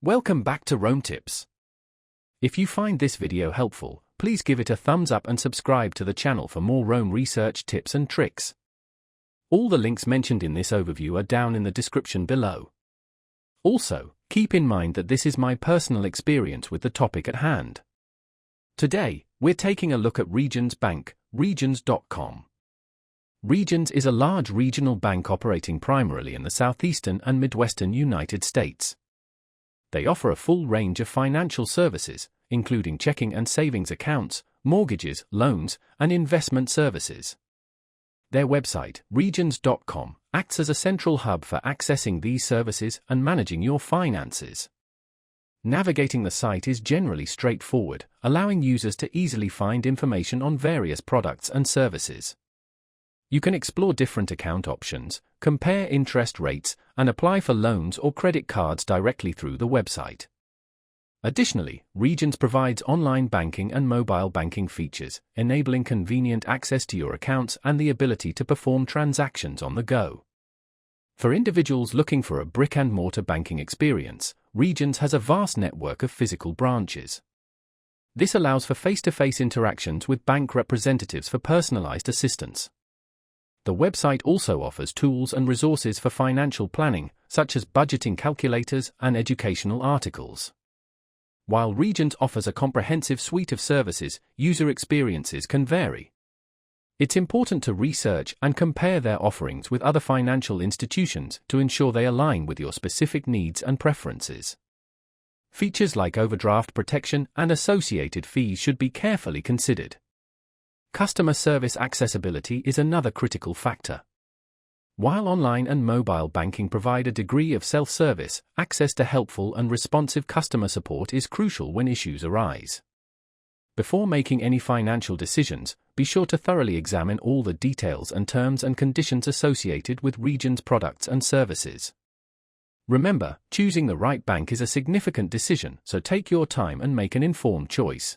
Welcome back to Rome Tips. If you find this video helpful, please give it a thumbs up and subscribe to the channel for more Rome research tips and tricks. All the links mentioned in this overview are down in the description below. Also, keep in mind that this is my personal experience with the topic at hand. Today, we're taking a look at Regions Bank, Regions.com. Regions is a large regional bank operating primarily in the southeastern and midwestern United States. They offer a full range of financial services, including checking and savings accounts, mortgages, loans, and investment services. Their website, Regions.com, acts as a central hub for accessing these services and managing your finances. Navigating the site is generally straightforward, allowing users to easily find information on various products and services. You can explore different account options, compare interest rates, and apply for loans or credit cards directly through the website. Additionally, Regions provides online banking and mobile banking features, enabling convenient access to your accounts and the ability to perform transactions on the go. For individuals looking for a brick-and-mortar banking experience, Regions has a vast network of physical branches. This allows for face-to-face interactions with bank representatives for personalized assistance. The website also offers tools and resources for financial planning, such as budgeting calculators and educational articles. While Regions offers a comprehensive suite of services, user experiences can vary. It's important to research and compare their offerings with other financial institutions to ensure they align with your specific needs and preferences. Features like overdraft protection and associated fees should be carefully considered. Customer service accessibility is another critical factor. While online and mobile banking provide a degree of self-service, access to helpful and responsive customer support is crucial when issues arise. Before making any financial decisions, be sure to thoroughly examine all the details and terms and conditions associated with Regions products and services. Remember, choosing the right bank is a significant decision, so take your time and make an informed choice.